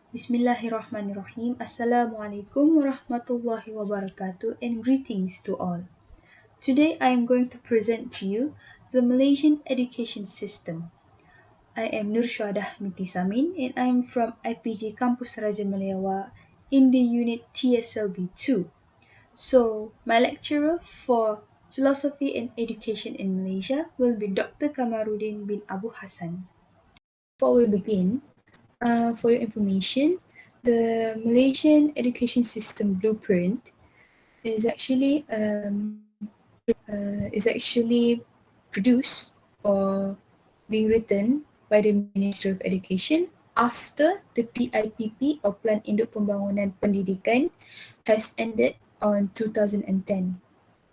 Bismillahirrahmanirrahim. Assalamualaikum warahmatullahi wabarakatuh and greetings to all. Today I am going to present to you the Malaysian education system. I am SHUHADAH binti SAMIN and I am from IPG Kampus Raja Malaya in the unit TESL B2. So, my lecturer for Philosophy and Education in Malaysia will be Dr. Kamaruddin bin Abu Hassan. Before we begin, for your information, the Malaysian education system blueprint is actually produced or being written by the Ministry of Education after the PIPP or Plan Induk Pembangunan Pendidikan has ended on 2010.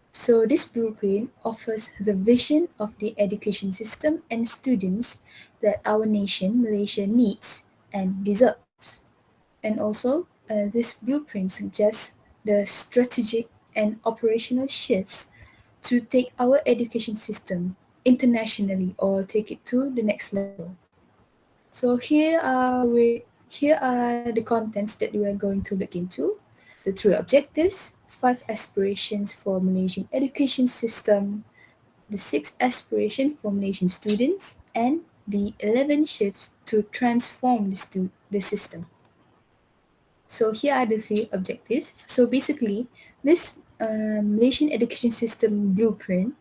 So this blueprint offers the vision of the education system and students that our nation, Malaysia, needs and deserves. And also, this blueprint suggests the strategic and operational shifts to take our education system internationally or take it to the next level. So here are the contents that we are going to look into: the three objectives, 5 aspirations for Malaysian education system, the 6 aspirations for Malaysian students, and the 11 shifts to transform the system. So here are the 3 objectives. So basically, this Malaysian education system blueprint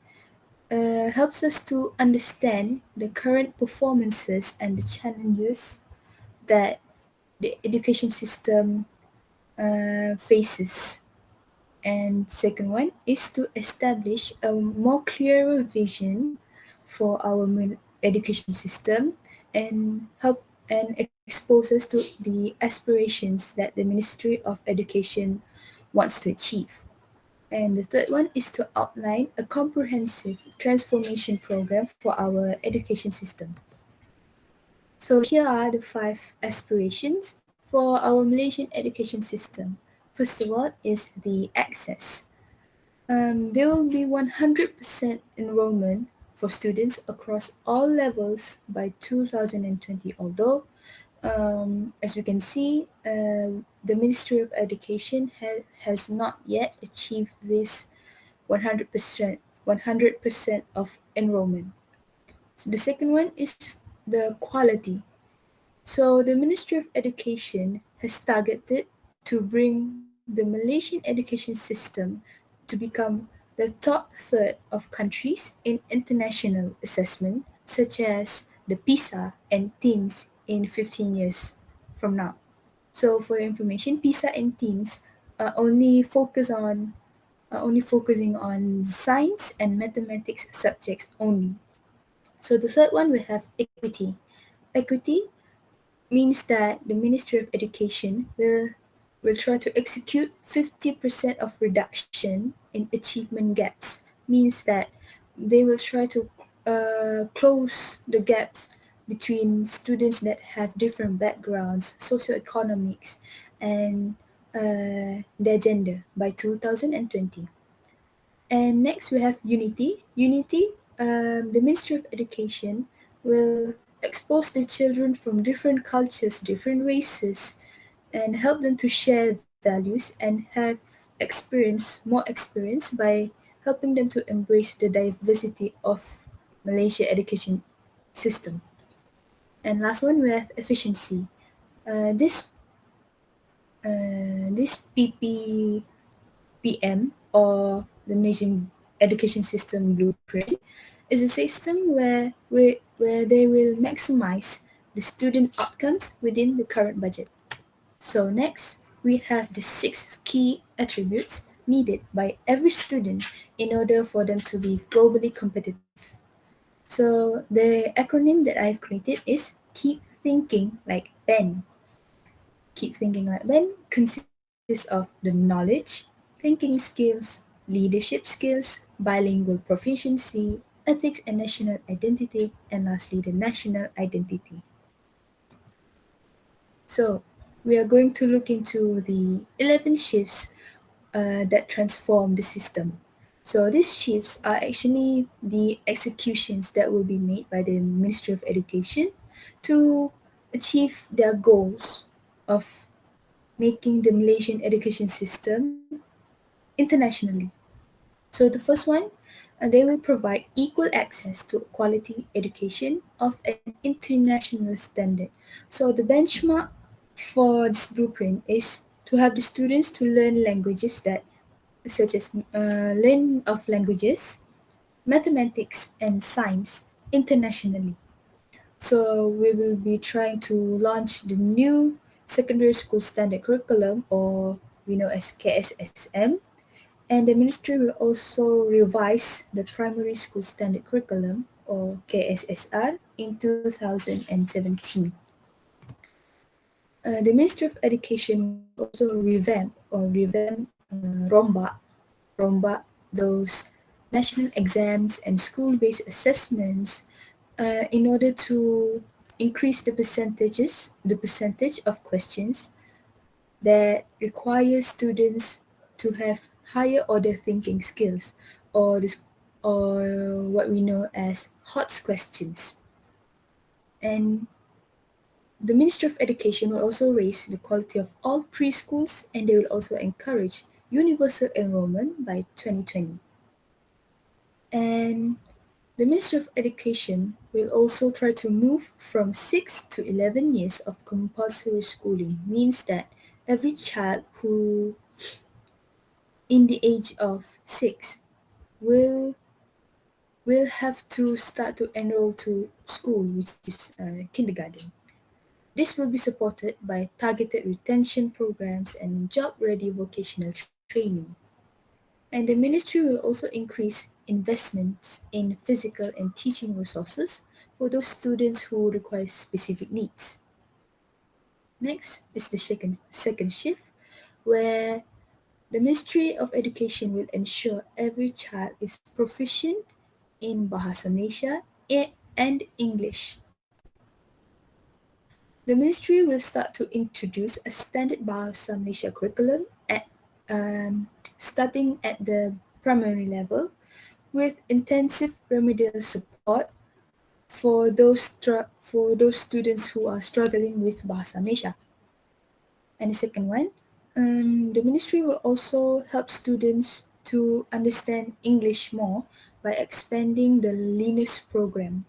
helps us to understand the current performances and the challenges that the education system faces. And second one is to establish a more clearer vision for our education system and help and expose us to the aspirations that the Ministry of Education wants to achieve. And the third one is to outline a comprehensive transformation program for our education system. So here are the 5 aspirations for our Malaysian education system. First of all is the access. There will be 100% enrollment for students across all levels by 2020, although as we can see, the Ministry of Education has not yet achieved this 100% of enrollment. So the second one is the quality. So the Ministry of Education has targeted to bring the Malaysian education system to become the top third of countries in international assessment, such as the PISA and TEAMS in 15 years from now. So for your information, PISA and TEAMS are only focusing on science and mathematics subjects only. So the third one we have equity. Equity means that the Ministry of Education will try to execute 50% of reduction in achievement gaps. Means that they will try to close the gaps between students that have different backgrounds, socioeconomics, and their gender by 2020. And next we have Unity. Unity, the Ministry of Education will expose the children from different cultures, different races, and help them to share values and have more experience by helping them to embrace the diversity of Malaysia education system. And last one we have efficiency. This PPPM or the Malaysian Education System Blueprint is a system where they will maximize the student outcomes within the current budget. So next, we have the 6 key attributes needed by every student in order for them to be globally competitive. So the acronym that I've created is Keep Thinking Like Ben. Keep Thinking Like Ben consists of the knowledge, thinking skills, leadership skills, bilingual proficiency, ethics and national identity, and lastly, the national identity. So, we are going to look into the 11 shifts that transform the system. So, these shifts are actually the executions that will be made by the Ministry of Education to achieve their goals of making the Malaysian education system internationally. So the first one, they will provide equal access to quality education of an international standard. So the benchmark for this blueprint is to have the students to learn languages that, such as learn of languages, mathematics, and science internationally. So we will be trying to launch the new secondary school standard curriculum, or we know as KSSM, and the ministry will also revise the primary school standard curriculum, or KSSR, in 2017. The Ministry of Education will also revamp rombak those national exams and school-based assessments in order to increase the percentage of questions that require students to have higher order thinking skills, or this, or what we know as HOTS questions. And the Ministry of Education will also raise the quality of all preschools, and they will also encourage universal enrollment by 2020. And the Ministry of Education will also try to move from 6 to 11 years of compulsory schooling, means that every child who in the age of 6 will will have to start to enroll to school, which is kindergarten. This will be supported by targeted retention programs and job-ready vocational training. And the ministry will also increase investments in physical and teaching resources for those students who require specific needs. Next is the second shift, where the Ministry of Education will ensure every child is proficient in Bahasa Malaysia and English. The ministry will start to introduce a standard Bahasa Malaysia curriculum at starting at the primary level, with intensive remedial support for those students who are struggling with Bahasa Malaysia. And the second one, the ministry will also help students to understand English more by expanding the Linus program.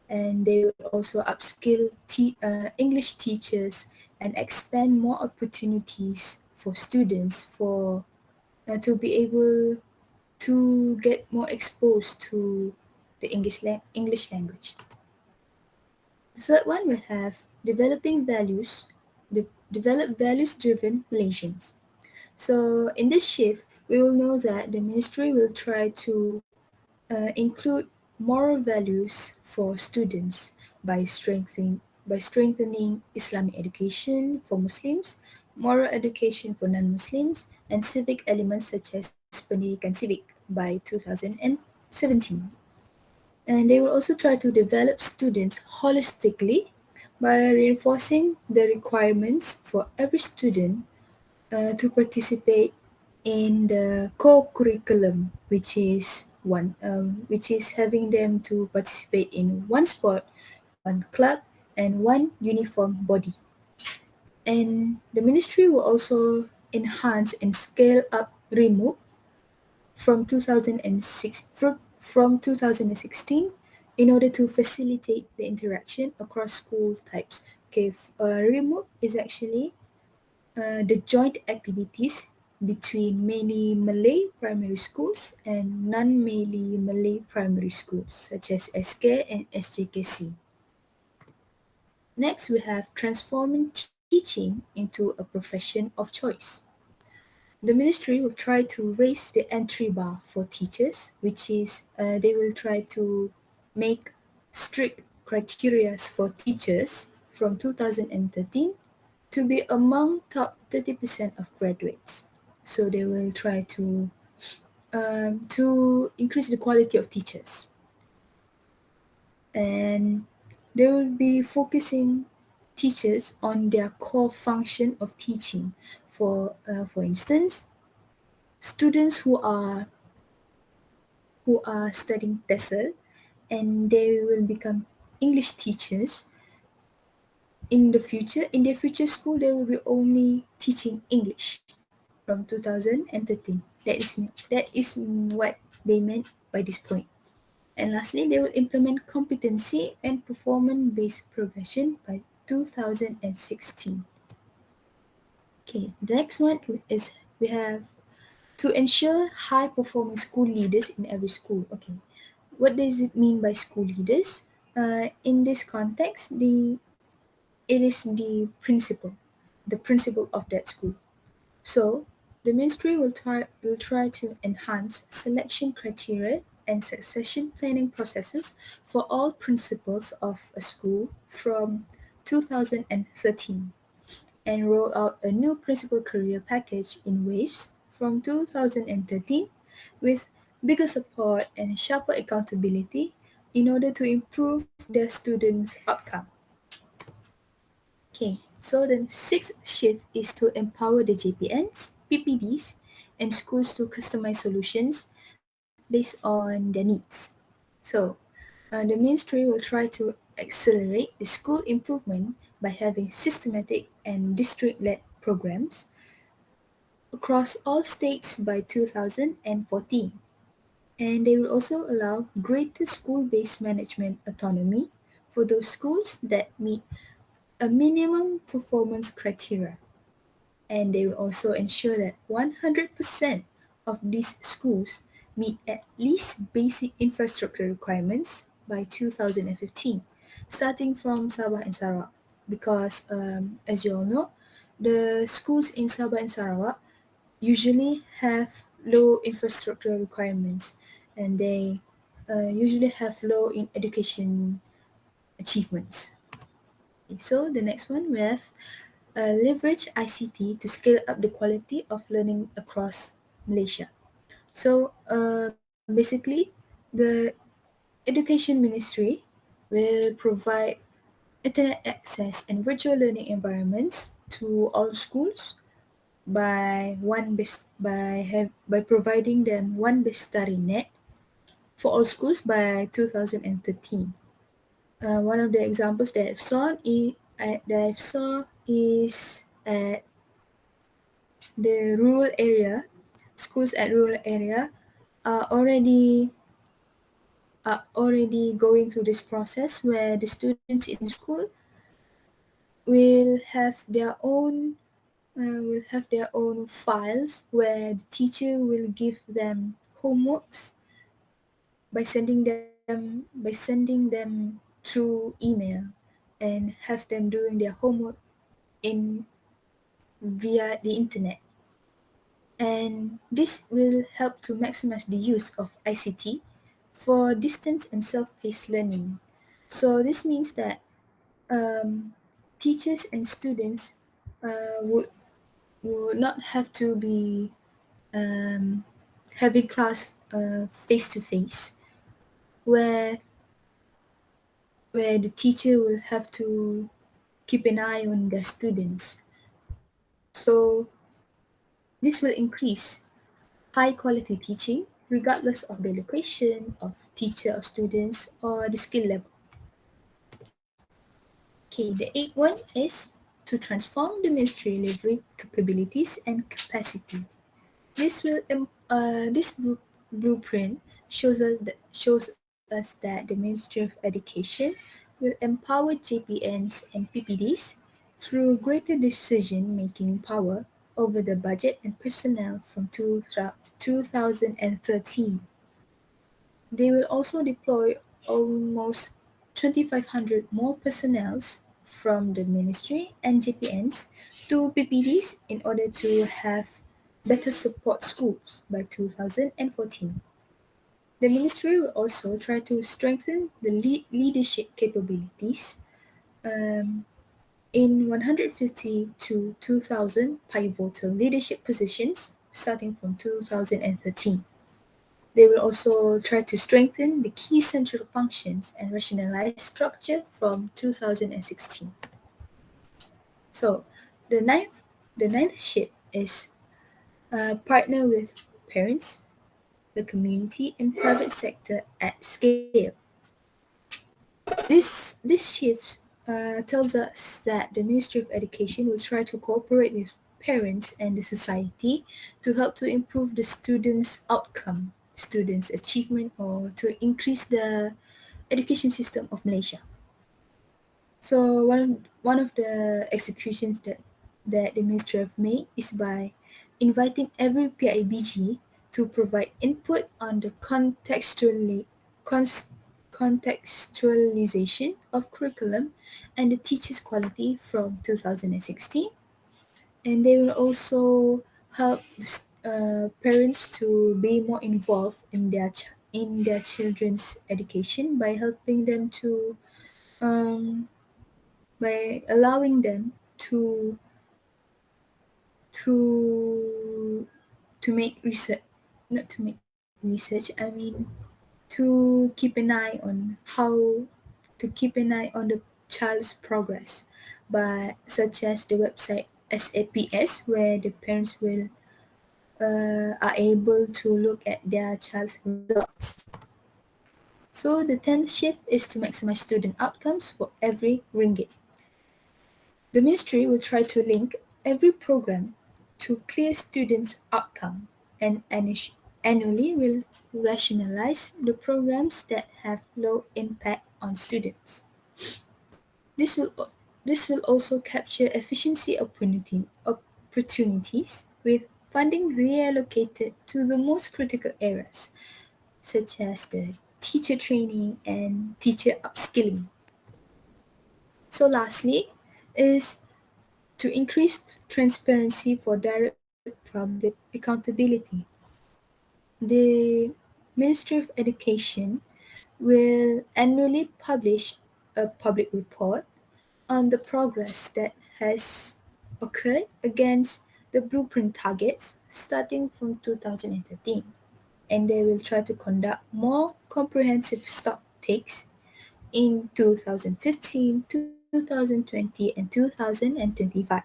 And they will also upskill English teachers and expand more opportunities for students to be able to get more exposed to the English language. The third one will have develop values-driven Malaysians. So in this shift, we will know that the ministry will try to include moral values for students by strengthening Islamic education for Muslims, moral education for non-Muslims, and civic elements such as pendidikan civic by 2017. And they will also try to develop students holistically by reinforcing the requirements for every student to participate in the core curriculum, which is having them to participate in one sport, one club, and one uniform body. And the ministry will also enhance and scale up remote from 2016 in order to facilitate the interaction across school types. Okay, remote is actually the joint activities between mainly Malay primary schools and non-mainly Malay primary schools, such as SK and SJKC. Next, we have transforming teaching into a profession of choice. The ministry will try to raise the entry bar for teachers, which is they will try to make strict criteria for teachers from 2013 to be among top 30% of graduates. So they will try to increase the quality of teachers, and they will be focusing teachers on their core function of teaching. For instance, students who are studying TESL and they will become English teachers. in their future school, they will be only teaching English from 2013. That is what they meant by this point. And lastly, they will implement competency and performance-based progression by 2016. Okay, the next one is we have to ensure high-performing school leaders in every school. Okay, what does it mean by school leaders? In this context, it is the principal of that school. So, the ministry will try to enhance selection criteria and succession planning processes for all principals of a school from 2013 and roll out a new principal career package in waves from 2013 with bigger support and sharper accountability in order to improve their students' outcome. Okay, so the sixth shift is to empower the JPNs, PPDs, and schools to customize solutions based on their needs. So, the ministry will try to accelerate the school improvement by having systematic and district-led programs across all states by 2014. And they will also allow greater school-based management autonomy for those schools that meet a minimum performance criteria. And they will also ensure that 100% of these schools meet at least basic infrastructure requirements by 2015, starting from Sabah and Sarawak. Because, as you all know, the schools in Sabah and Sarawak usually have low infrastructure requirements and they usually have low in education achievements. So the next one we have leverage ICT to scale up the quality of learning across Malaysia. So basically, the Education Ministry will provide internet access and virtual learning environments to all schools by providing them one bestari net for all schools by 2013. One of the examples that I've saw is at the rural area. Schools at rural area are already going through this process where the students in school will have their own files where the teacher will give them homeworks by sending them through email and have them doing their homework in via the internet. And this will help to maximize the use of ICT for distance and self-paced learning. So this means that um, teachers and students would not have to be um, having class face to face, where where the teacher will have to keep an eye on their students. So this will increase high quality teaching regardless of the location of teacher or students or the skill level. Okay, the eighth one is to transform the ministry delivery capabilities and capacity. This blueprint shows us that the Ministry of Education will empower JPNs and PPDs through greater decision-making power over the budget and personnel from 2013. They will also deploy almost 2,500 more personnel from the ministry and JPNs to PPDs in order to have better support schools by 2014. The ministry will also try to strengthen the leadership capabilities um, in 150 to 2,000 pivotal leadership positions starting from 2013. They will also try to strengthen the key central functions and rationalize structure from 2016. So the ninth shift is partner with parents, the community, and private sector at scale. This shift tells us that the Ministry of Education will try to cooperate with parents and the society to help to improve the students' outcome, students' achievement, or to increase the education system of Malaysia. So one of the executions that the Ministry have made is by inviting every PIBG to provide input on the contextualization of curriculum and the teachers' quality from 2016. And they will also help parents to be more involved in their children's education by helping them to um, by allowing them to to make research, not to make research, I mean to keep an eye on the child's progress, but such as the website SAPS, where the parents will are able to look at their child's results. So the 10th shift is to maximize student outcomes for every ringgit. The ministry will try to link every program to clear students' outcome and annually will rationalize the programs that have low impact on students. This will this will also capture efficiency opportunities with funding reallocated to the most critical areas, such as the teacher training and teacher upskilling. So lastly is to increase transparency for direct public accountability. The Ministry of Education will annually publish a public report on the progress that has occurred against the blueprint targets starting from 2013. And they will try to conduct more comprehensive stock takes in 2015, 2020, and 2025.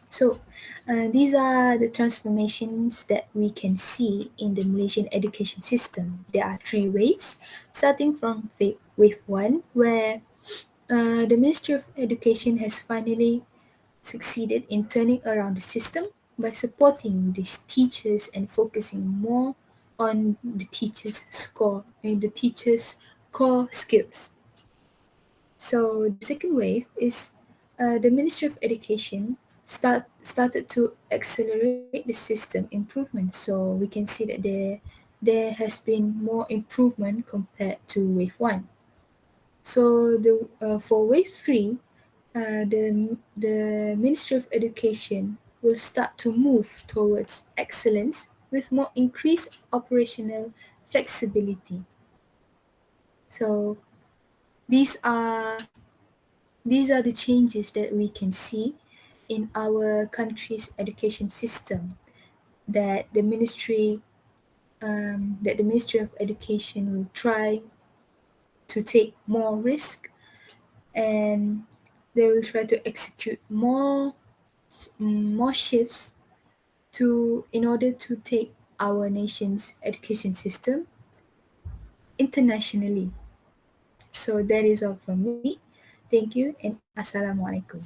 So, these are the transformations that we can see in the Malaysian education system. There are three waves, starting from wave one, where the Ministry of Education has finally succeeded in turning around the system by supporting these teachers and focusing more on the teachers' score and the teachers' core skills. So the second wave is the Ministry of Education started to accelerate the system improvement. So we can see that there has been more improvement compared to wave one. So for wave three, the Ministry of Education will start to move towards excellence with more increased operational flexibility. So these are these are the changes that we can see in our country's education system that the Ministry of Education will try to take more risk, and they will try to execute more shifts to in order to take our nation's education system internationally. So that is all from me. Thank you and Assalamualaikum.